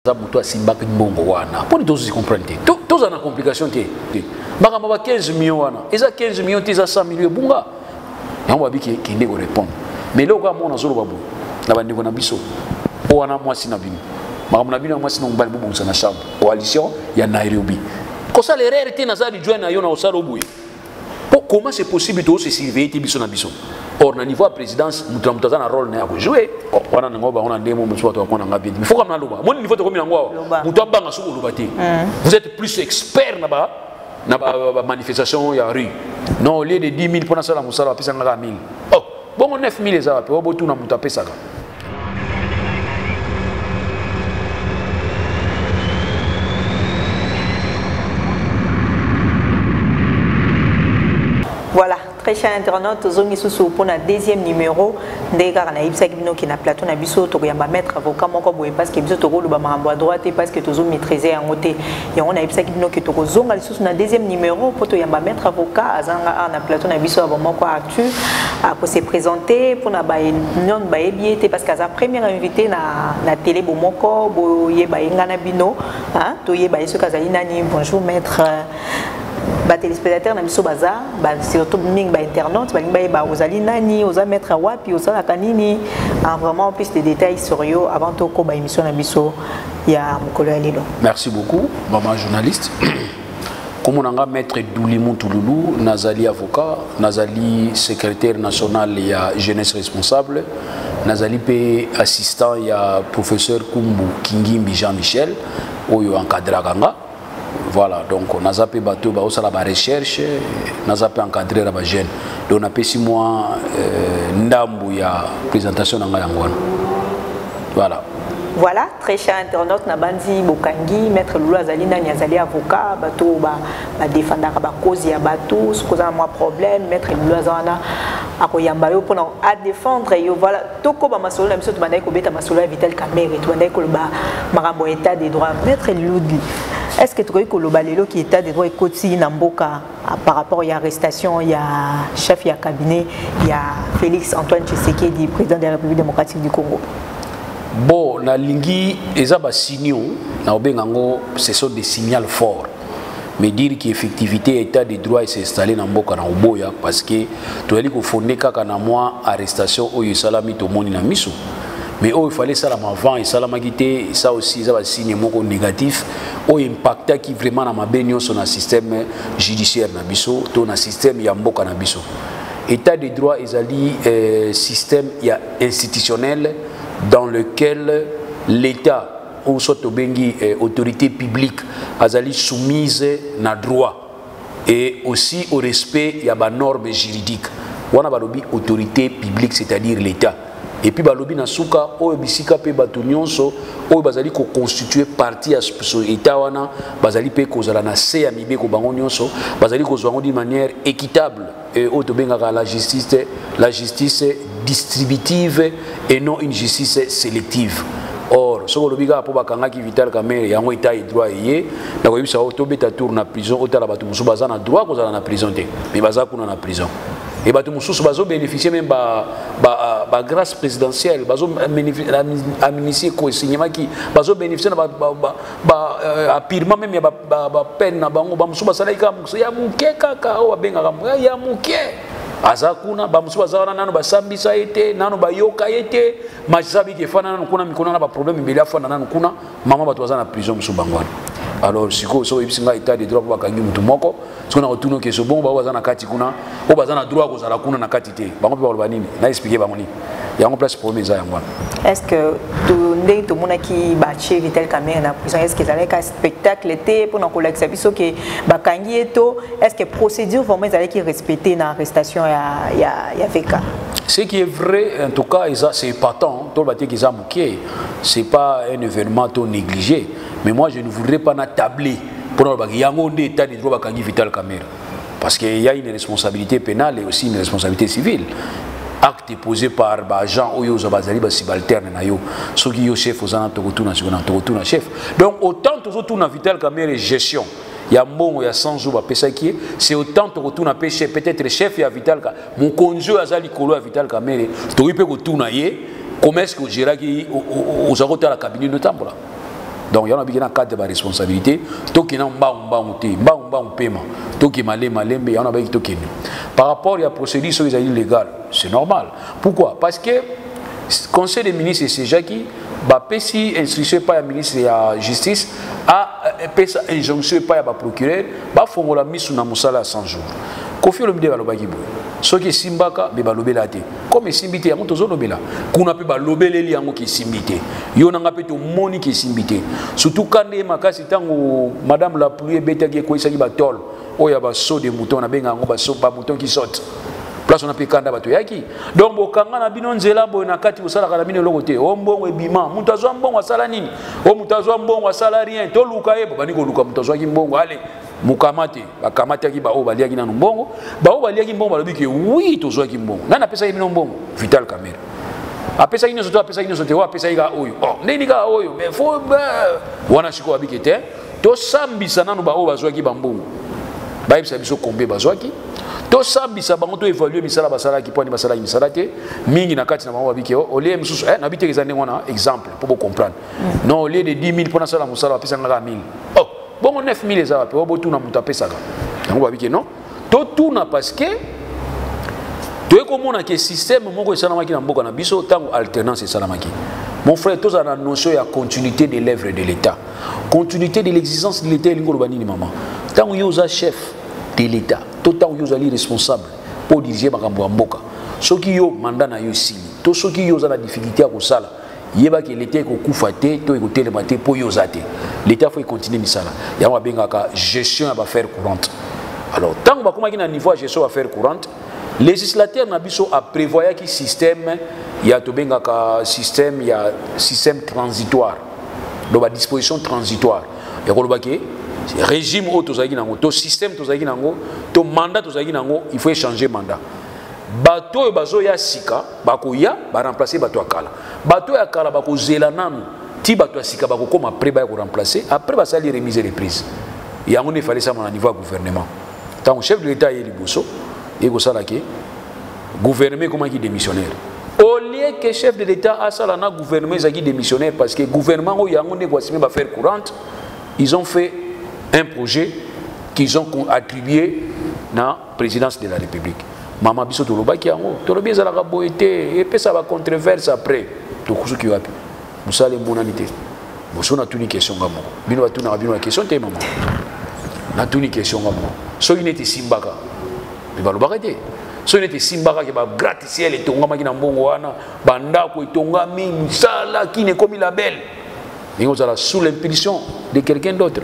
Zabuto Simba Mbongo wana. Pour nous tous comprendre. Tous en complication té. Bakama 15 millions wana. Eza 15 millions eza 100 millions bunga. On va biki qui ndeko répondre. Mais là quand on a solo babu. Na bandeko na biso. O wana mwasi na bino. Bakama na bino mwasi na mbali bubu sana chambre. Coalition ya Nairobi. Kosa l'erreur té nazali joindre na yo na osalo boye. Comment c'est possible de se surveiller biso na biso? Or, na niveau de présidence, nous avons un rôle à jouer. On a un démo, on a un démo, il faut comme la loi. Mon niveau de combien vous êtes plus expert dans la manifestation et la rue. Non, au lieu de 10 000 pour la salle, on va payer 1 000. Oh, bon, 9 000 les on va tout taper ça. Voilà, très chers internautes, Zongi Soussou pour le deuxième numéro. D'ailleurs, on a Ibsa Kibino qui n'a plateau, on a biso, on a mettre avocat, parce que biso toko le bamarambo à droite parce que tous maîtriser en côté. Et on a Ibsa Kibino qui toko zonga sous le deuxième numéro pour to yamba mettre avocat, azanga on a plateau, on a biso avant quoi actu pour se présenter pour na baye non baye biété parce qu'à sa première invité na télé bomoko boye baye ngana bino, hein, to ye baye ce kazali nani bonjour maître. Les téléspectateurs na biso baza surtout ming ba internautes ba ozali nani oza mettre wapi osala kanini vraiment plus de détails sur yo avant to ko ba émission na biso ya mukolo ya lelo. Merci beaucoup maman journaliste. Comme on a maître Doulimou Touloulou, nazali avocat, nazali secrétaire national ya jeunesse responsable, nazali pe assistant ya professeur Kumbu Kingimbi Jean-Michel oyo encadra ganga. Voilà, donc on a zappé bateau, on a la recherche, on a zappé encadrer la jeune. Donc on a fait 6 mois ndambu ya présentation dans Ngayangwan. Voilà. Voilà, très cher internaute, Nabandi Bokangi, maître Loulou Azalina, Niazali avocat, bateau, défendre la cause, il y a bateau, ce qu'on a un problème, maître Loulou Azalina, Akoyambayo, pour défendre, et voilà, Toko Bamasolo, même si tu m'as dit que Masolo Vital Kamere, tu m'as dit que le Marambo état des droits, maître Loulou. Est-ce que tu crois que le balélo qui est état des droits est côté Namboka par rapport à l'arrestation, il y a chef, il y a cabinet, il y a Félix Antoine Tshisekedi, président de la République démocratique du Congo? Bon, na lingi ezaba signaux, na obengango ce sont des signaux forts. Mais dire qu'effectivité état des droits est installé dans Mboka na Oboya parce que tu as dit qu'on fondé kaka na moi arrestation oyo salami to moni na miso. Mais il fallait ça avant et salamagité ça aussi ça va signer moko négatif au impacta qui vraiment na mabenyo sur le système judiciaire na biso to na système ya Mboka na biso. État des droits ezali système ya institutionnel dans lequel l'État ou soit autorité publique azali soumise na droit et aussi au respect ya ba normes juridiques. Wana balobi autorité publique c'est-à-dire l'État. Et puis balobi na suka o bisika pe batu nyonso o bazali ko constituer partie à ce État wana bazali pe kozala na se ya mibe ko bango nyonso bazali ko zwango d'une manière équitable et o to bengaka la justice distributive et non une justice sélective. Or, ce que l'on a pour bakangaki Vital Kamere, yango état et droit yé, na ko yebisa auto beta tour na prison, auto la batu musu baza na droit ko za na prison te, mais baza kuna na prison. Et batu musu bazo bénéficier même ba grâce présidentielle, bazo amnistie ko signement qui bazo bénéficier na ba pirement même ba peine na bango ba musu basala ikamuso ya muke kaka o benga ya muke. Azakuna bamusu bazana nano basambisa ete nano bayoka ete majisabi ke fana nano kuna mikona na ba problème mbele afana nano kuna mama batu bazana prison musu bangwana. Alors siko so ibisinga état de droit ba kangi mutu moko siko otuno ke so bon ba bazana kati kuna o bazana droit ko zala kuna na kati te bango pe ba nini na expliquer bango ni yango place pour mes ayangwana. Est-ce que tout le monde qui batché Vital Kamere na prison est-ce que ça un spectacle était pour nos collègues biso que ba kangi eto est-ce que procédure vraiment ils qui respecter na arrestation ya VK? Ce qui est vrai en tout cas c'est épatant tout le bâti qui zamouké c'est pas un événement tout négligé mais moi je ne voudrais pas tabler pour nous yango ndé état de droit ba kangi Vital Kamere parce qu'il y a une responsabilité pénale et aussi une responsabilité civile. Acte posé par Bajan Oyo Zabazali Basibalterne Nayo, ceux qui sont chef aux Anatokotuna, chef. Donc autant tous autour na Vital Kamere gestion. Il y a bon, il y a 100 jours à Pessaki, c'est autant que tu n'as pêché, peut-être chef à Vital Kamere, mon conjoint Azali Kolo à Vital Kamere, tu peux que tu n'ailles, comment est-ce que Gérard aux arotes à la cabinet de Tambola? Donc il y a un cadre de responsabilité. Toki na paiement. Toki malembe, il y a un toki. Par rapport à la procédure sur les illégales, c'est normal. Pourquoi? Parce que le Conseil des ministres, c'est Jackie, si instruction pas le ministre de la Justice, a injonction pas le procureur, il faut la mise sur la 100 jours. Kofi Olomide va lobaki boy. Soki simbaka be ba lobela te. Comme simbité yango tozo lobela. Kuna pe ba lobeleli yango ki simbité. Yo nanga pe to moni ki simbité. Surtout quand makasi tango madame la pluie beta ki ko isaki ba tol. Oya ba saut de mouton na benga yango ba saut ba mouton qui saute. Place on a pe kanda bato yaki. Donc bokanga na bino nzela boy na kati osala kala bino lokote. O mbongo ebima. Mutazo mbongo asala nini? O mutazo mbongo asala rien. To luka ebo bani ko luka mutazo ki mbongo ale. Mukamate bakamate ki ba o baliaki na mbongo ba o baliaki mbongo balobi ke oui tozwa ki mbongo nana pesa yino mbongo Vital Kamerhe apesa yino soto apesa yino soto apesa yika oyo oh neni ka oyo mais faut wana siko abiki te to sambisa nanu ba o bazwa ki mbongo ba yebisa biso combien bazwa ki to sambisa bango to évaluer misala basala ki poni basala misala te mingi na kati na bango abiki o lieu mususu na bité ezane wana exemple pour vous comprendre non au lieu de 10 000 pour na sala musala apesa ngaka 1000 oh bon, 9 000 les avons fait, tout n'a pas tapé ça. On va dire non. Tout n'a parce que tu es comme on a que système, mon gars, ça n'a pas qui n'a pas na biso tant alternance et ça n'a pas qui. Mon frère, tous a la notion de continuité de l'œuvre de l'État, continuité de l'existence de l'État. L'ingolobani ni maman. Tant que vous êtes chef de l'État, tout temps que vous êtes responsable pour diriger ma camboamboka. Ceux qui ont mandat na yo signé, tous ceux qui ont la difficulté à ça. Yeba que l'État est koufate to écouter le matin pour yozate l'État faut continuer misala ya wa bengaka gestion à affaires courantes alors tant que comment na niveau gestion affaires courantes législateur na biso a prévoyé qui système ya to bengaka système ya système transitoire do ba disposition transitoire ya ko lobaki régime auto zaki nango to système to zaki nango to mandat to zaki nango il faut changer mandat bato bazo ya sika bakoya ba remplacer bato akala bato ya kala bakozela nanu ti bato ya sika bakokoma après ba ko remplacer après ba sali remise reprise yango ne fallait ça à niveau gouvernement tant chef de l'état est liboso et ko sala ke gouvernement comment qui démissionnaire au lieu que chef de l'état a sala na gouvernement zaki démissionnaire parce que gouvernement o yango ne voici ba faire courante ils ont fait un projet qu'ils ont attribué na présidence de la République. Maman biso tolobaki yango tolobi ezalaka boye te epesa ba controverse après tokusuki wapi musale monani te bosona tuni question ngamo bino batuna bino la question te maman na tuni question ngamo soki neti simbaka me balobaka te soki neti simbaka ke ba gratte-ciel etongama kina mbongo wana bandako etongami musala kine komi label ningo zala sous l'impulsion de quelqu'un d'autre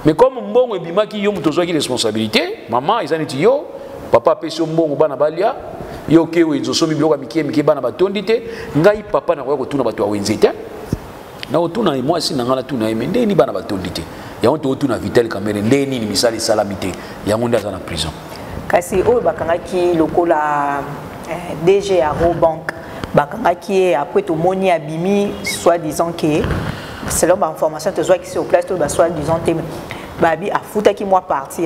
mais comme mbongo ebimaki yo mutozwaki responsabilité maman ezaneti yo papa pesi mbongo bana balia yo ke wenzo somi biloko mike bana batondi te ngai papa na ko tuna bato wenze te na otuna moi si nangala tuna emende ni bana batondi te ya on tuna Vital Kamerhe ndeni ni misali salamité ya ngonda za na prison kasi o bakangaki lokola DG à Robank bakangaki après to moni abimi soit disant que selon ma information te soit qui sur place to soit disant babi afutaki moi parti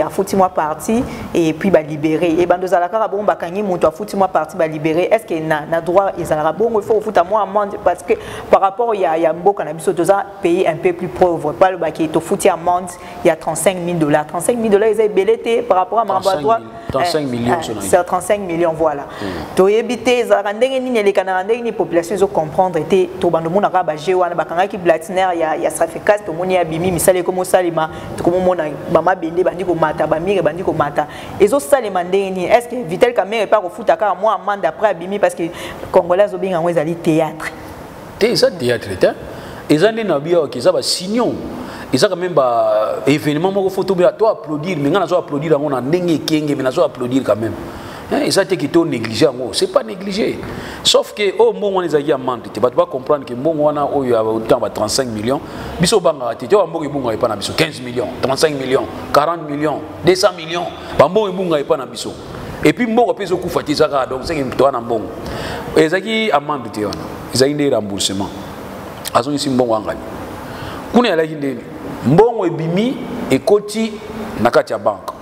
et puis ba libérer et bando zalaka bon bakangi muto afuti moi parti ba libérer est-ce que na droit ezalaka bon il faut futa moi amende parce que par rapport il y a mboka na biso toza pays un peu plus pauvre pas le baki to futi amende il y a $35,000 $35,000 ils belete par rapport à ma droit 35 millions c'est 35 millions voilà to yebité zalaka ndenge nini les canadiens ndenge ni population zo comprendre était to bando mona ka ba jewana bakanga ki blatiner ya trafiquage to moni abimi misale comme salima to mona mama bende bandi ko mata ba mire bandi ko mata ezo salima ndeni est-ce que Vital Kamerhe pas ko futa ka moi amende après abimi parce que congolais zo binga ngwe zali théâtre te ça théâtre ta ezande na bio ki ça ba signon ça quand même ba événement moko photo bien toi applaudir mais ngana zo applaudir ngona ndenge kenge mais na zo applaudir quand même et ça te qui to négliger ngo c'est pas négligé sauf que au moment on les a dit amende tu vas comprendre que mbongo wana oyo autant ba 35 millions biso banga te to mbongo ebunga epa na biso 15 millions 35 millions 40 millions 200 millions ba mbongo ebunga epa na biso et puis mbongo peso kufa ça donc c'est que to na mbongo ezaki amende te wana ezaki des remboursements azoni si mbongo ngani kuna ya laki ndeni mbongo ebimi ekoti na kati ya banque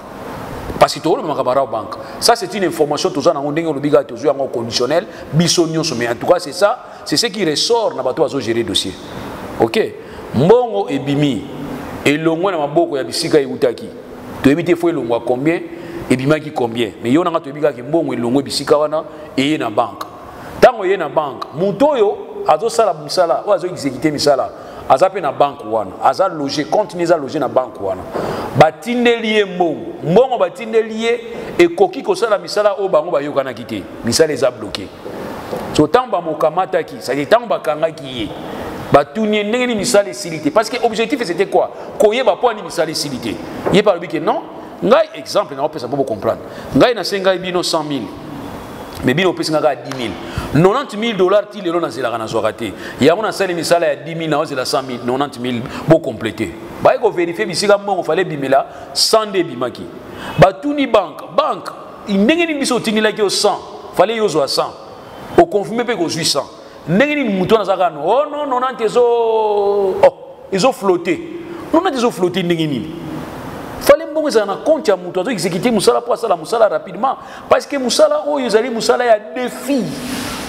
parce que tout le monde a banque. Ça c'est une information tous en ondenge lobiga toujours en conditionnel bisognos mais en tout cas c'est ça c'est ce qui ressort na bato azo gérer dossier. OK mbongo ebimi elongwe na maboko ya bisika eutaki toyebi te fo elongwa combien ebimaki combien mais yo nanga toyebi kaka mbongo elongwe bisika wana eye na banque tango eye na banque mutu oyo azosala misala oyo azoexécuter misala aza pe na banque wana aza loger continue eza loger na banque wana batindeli ye mbongo batindeli ye ekoki kosala misala oyo bango bayokanaki te misala eza bloqué so tango bamokamataki c'est-à-dire tango bakangaki ye batuni ndenge ni misala esili te parce que objectif c'était quoi koyeba po ani misala esili te ye par que non ngai exemple na opesa pour comprendre ngai na sengai bino 100 000 mais bino opesa ngaka 10 000 $90 000 ti lelo na zelaka na zwaka te yango na sali misala ya 10 000 na ozela 100 000 90 000 bo compléter ba ko vérifier bisika mbongo fallait bimela 100 de bimaki batuni banque ndenge ni biso tinilaki au 100 fallait yozo à 100 au confirmer pe ko 800 ndenge ni mutu na zaka no oh non 90 ils ont flotté 90 ils ont flotté ndenge nini fallait mbongo za na compte ya mutu azo exécuter musala pour sala musala rapidement parce que musala oyo ezali musala ya défi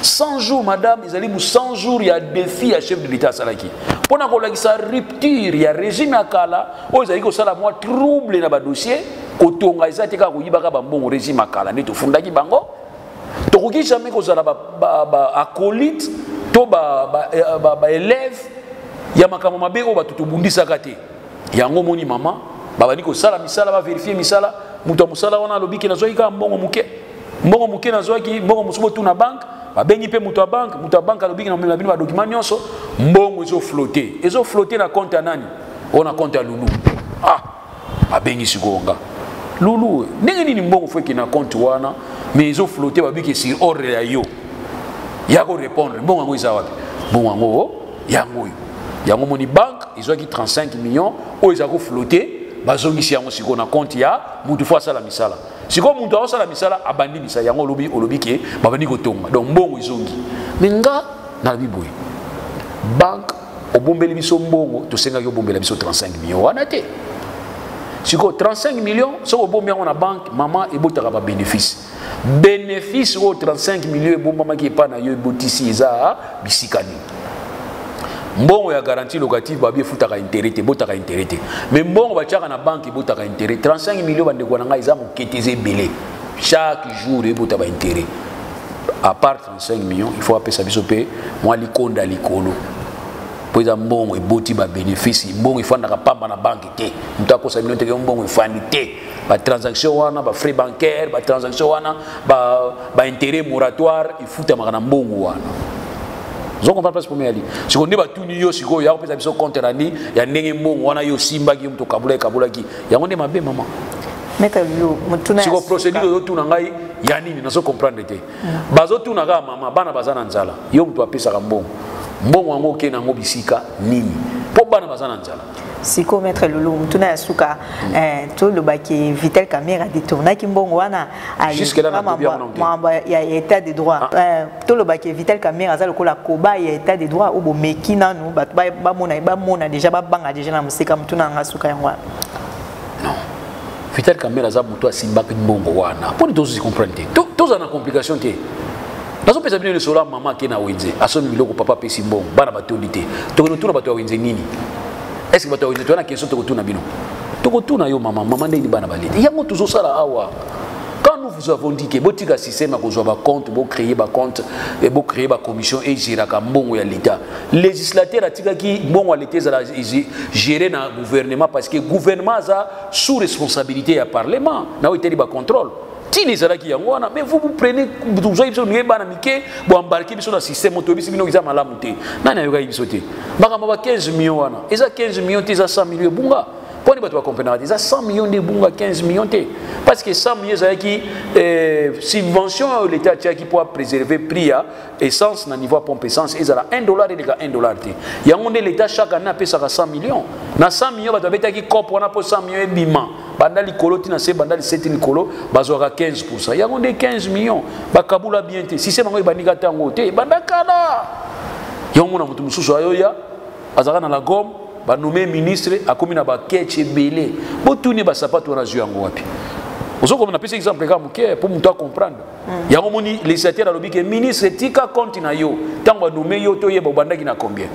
100 jours madame ezali 100 jours ya défi à chef de l'état salaki pona ko lakisa rupture ya régime akala oyo ezali ko sala moi trouble na ba dossier kotonga ezati ka ko yibaka ba mbongo régime akala ndeto fundaki bango tokoki jamais ko sala ba acolyte to ba élève ya makambo mabe o batutu bundisaka te yango moni mama babani ko sala misala ba vérifier misala muto musala wana lobiki na zoika mbongo muke na zoiki mbongo musubo tu na banque babengi pe muto a banque lobiki na mela bino ba document nyonso mbongo ezo flotter na compte ya nani ona compte ya Lulu babengi sikonga Lulu ndenge nini mbongo fweki na compte wana mais ezo flotter babiki sur ordre ya yo ya ko répondre mbongo ngo iza wapi mbongo ngo yango moni banque ezoki 35 millions o ezako flotter bazongisi yango siko na compte ya mutu fwa sala misala siko mutu a sala misala abandi misala yango olobi ke babandi ko tonga donc mbongo izongi menga na biboy banque obombeli biso mbongo to senga yo bombela biso 35 millions wana te siko 35 millions soko bombi yango na banque mama ebotaka ba bénéfice o 35 millions ebomba maki epa na yo ebotisi eza bisikani mbongo ya garantie locative babi futaka intérêt te botaka intérêt te mais mbongo batiaka na banque botaka intérêt 35 millions bandeko na ngai eza moketeze belé chaque jour ebota ba intérêt à part 35 millions il faut apesa biso pe moi likonda likolo po eza mbongo eboti ba bénéfice mbongo ifandaka pamba na banque te mutako sa millions te mbongo ifandi te ba transaction wana ba frais bancaires ba transaction wana ba intérêt moratoire ifuta makana mbongo wana zo comprendre pas pour ali siko ndeba tuni yo siko ya kopesa biso compte rani ya ndenge mbongo wana yo simba ki mto kabula ki yango nde mabe mama meta lu mutuna siko procédure yo tuna ngai ya nini nazo comprendre te bazo tuna ga mama bana bazana nzala yo mtu apesa ka mbongo wango ke nango bisika nini po bana bazana nzala siko maître Lulu mutuna ya suka to lo baki Vital Kamerhe détourna ki mbongo wana jusque là na mamba ya état de droit to lo baki Vital Kamerhe azalo ko la koba ya état de droit obo mekina no ba mona déjà ba banga déjà na musika mutuna nga suka yango non Vital Kamerhe aza mutu asimba ki mbongo wana po ni tozo comprendre to za na complication te nazo pesa bino le sola mama ke na wenze asomi biloko papa pesi mbongo bana batondi te to no tuna bato ya wenze nini est-ce que bato wenze to na question to tuna bino to tuna yo mama ndeni bana balete yango toujours sala awa quand nous vous avons dit que botika système ko zo ba compte bo créer ba compte et bo créer ba commission et gérer ka mbongo ya l'état législateur atika ki mbongo ya l'état za gérer na gouvernement parce que gouvernement a sous responsabilité ya parlement na oteli ba contrôle tini zalaki yango wana mais vous prenez vous avez besoin de bana mike bo embarquer biso na système to biso bino za malamu te nani ayoka biso te baka ba 15 millions wana eza 15 millions te za 100 millions bunga poni bato ba comprendre eza 100 millions de bunga 15 millions te parce que 100 millions zalaki subvention l'état qui pour préserver prix à essence na niveau pompe essence ezala $1 et de $1 te yango nde l'état chaque année apesa 100 millions na 100 millions bato betaki cop wana po 100 millions ebima banda likolo tina se banda li 7 likolo bazwaka 15%. Yango nde 15 millions bakabula bien te. Si c'est mango bandika tango te banda kala. Yango na mutu mususu ayoya azaka na la gomme ba nommé ministre akomi na ba keche belé. Botuni ba sapato na yango wapi. Ozo comme na pese exemple ka muke pour mutu comprendre. Yango moni législateur alobi ke ministre tika compte na yo tango ba nommé yo to yeba bandaki na combien.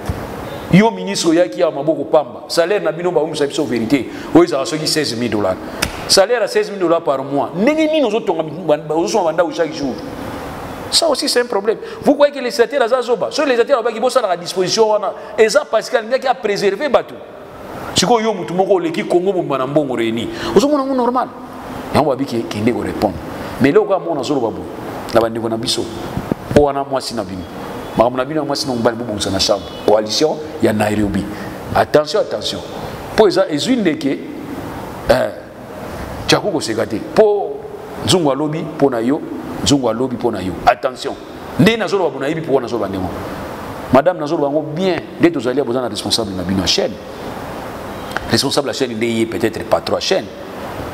Yo ministre yaki ya maboko pamba. Salaire na bino ba umisa biso vérité. Oyo za soki 16 000 $. Salaire à 16 000 $ par mois. Ndenge nini ozotonga ozo banda chaque jour. Ça aussi c'est un problème. Vous croyez que les législateurs à Zazoba, sur les législateurs qui sont à la disposition, et ça parce qu'il y a préservé Batou. Si vous avez un qui Congo, vous avez un bon réuni. Vous avez un normal. Et on va dire qu'il ne répond. Mais là, on a un zolo babou. Là, on a un biso. On a un mois sinabino. On a un mois sinabino. On a une chambre. Coalition, il y a Nairobi. Attention, attention. Pour ça, ils ont une que Tchakouko s'est gâté. Pour Zungo lobby, pour Nayo. Zungo lobby pour Nayo. Attention. Né na zolo babou na ibi pour na zolo bandemo. Madame na zolo bango bien. Dès que vous allez besoin d'un responsable de la chaîne. Responsable de la chaîne, il est peut-être pas trois chaînes.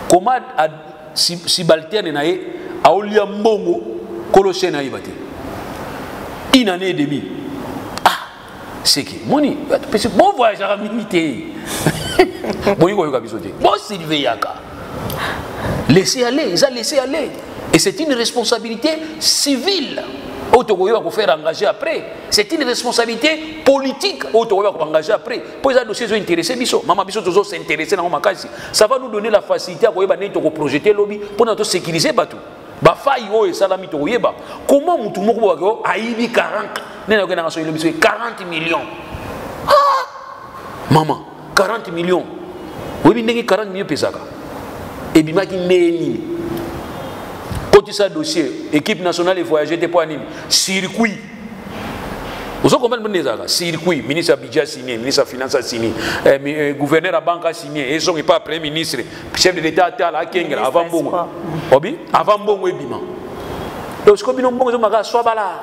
Comment si Balterne nae a olia mbongo kolo chaîne nae bate. Une année et demie. Ah, c'est qui? Moni, bon voyage à limité. Moni ko yoka bisote. Bon Sylvie Yaka. Laissez aller, ils ont laissé aller. Et c'est une responsabilité civile. Autogoyo va faire engager après. C'est une responsabilité politique. Autogoyo va engager après. Pour les dossiers sont intéressés, biso. Maman biso toujours s'intéresser dans ma case. Ça va nous donner la facilité à projeter lobby pour nous sécuriser bateau. Ba faille et salami to yeba. Comment mutu moko ko aibi 40. Nena ko na so 40 millions. Ah! Maman, 40 millions. Oui, ndenge 40 millions pesaka. Et bimaki neni. Quand ça dossier, équipe nationale et voyager t'es pas anime. Circuit. Vous comprenez bien ça? Circuit. Ministre Abidjan signé, ministre des Finances a signé, gouverneur à banque a signé. Et ils sont pas premier ministre, chef de l'État à la Kengra avant bon. Obi, avant bon webima. Donc ce que nous bon maga swabala.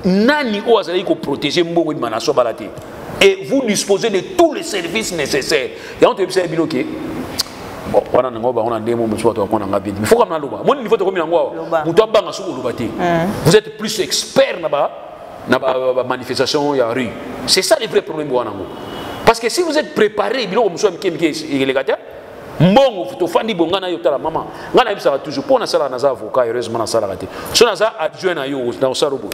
Nani o azali ko protéger mbongo webima na swabala te. Et vous disposez de tous les services nécessaires. Et on te dit biloké. Bon, on a un démon, il faut comme vous êtes plus expert dans la manifestation, il y a rue. C'est ça le vrai problème. Parce que si vous êtes préparé, bon, vous fandi bon ngana yotala maman ngana bisa toujours pour na sala na avocat heureusement na sala raté so na za adjoint na yo na osarobo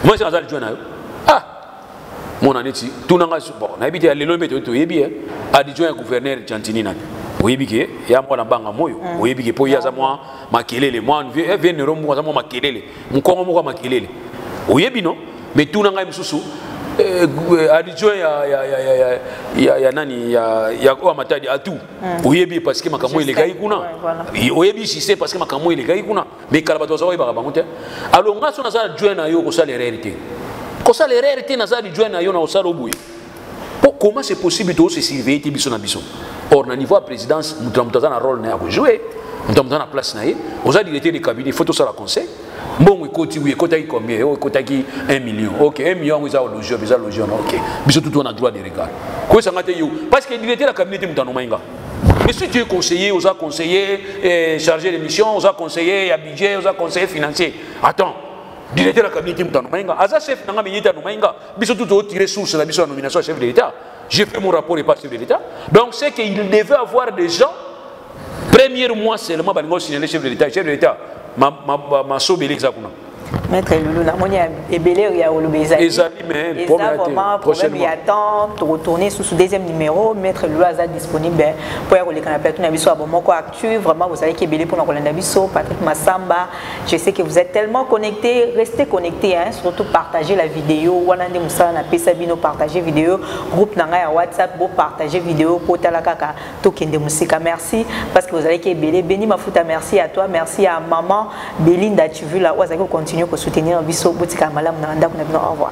moi c'est na za adjoint na yo ah mon aneti tout na bon na habité à lelo meto to yebi adjoint gouverneur Chantini na oyebike ya mwana banga moyo oyebike po ya za mwa makelele mwa vient rombo za mwa makelele mkongo moko makelele oyebi no mais tout na ngai msusu adjoint ya nani ya kwa matadi atu oyebi parce que makamo ile gai kuna oyebi si c'est parce que makamo ile gai kuna mais kala bato za oyeba bango te alors ngaso na za adjoint na yo ko sala réalité na za adjoint na yo na osala obuye. Comment c'est possible de se surveiller biso na biso? Or, na niveau de présidence, nous avons un rôle à jouer, nous avons une place. Aux directeurs de cabinet, il faut tout ça la conseil. Bon, écoutez, combien? Écoutez, 1 million. Ok, 1 million, vous avez logé, ok. Biso tout on a droit de regard. Parce que le directeur de cabinet, nous avons mais si tu es conseiller, vous avez conseiller chargé de mission, vous avez conseiller à budget, vous avez conseiller financier. Attends. Directeur de la cabinet Moutanoumaïnga, Aza chef n'a pas mis Moutanoumaïnga, Bissot tout tiré source la mission nomination chef de l'État. J'ai fait mon rapport et pas chef de l'État. Donc c'est qu'il devait avoir des gens, premier mois seulement, il signaler chef de l'État, ma sauvé l'examen. Maître Loulou, Namonia et Bélé, il y a Olubeza. Et ça, mais vraiment, problème, il y a temps de retourner sous ce deuxième numéro. Maître Loulou est disponible pour les canapés. Tout n'abisso à Bomoko Actu. Vraiment, vous savez qu'il est Bélé pour nous n'abisso. Patrick Massamba. Je sais que vous êtes tellement connectés. Restez connectés, hein. Surtout partagez la vidéo. Wanande Moussa, Napé Sabino, partagez vidéo. Groupe Nanga WhatsApp, pour partager vidéo. Pour Talakaka, Tokende Moussika. Merci. Parce que vous savez qu'il est Bélé. Béni Mafuta, merci à toi. Merci à maman Bélinda. Tu veux là, vous continue pour soutenir Bisso Boutika Malam Nanda. Au revoir.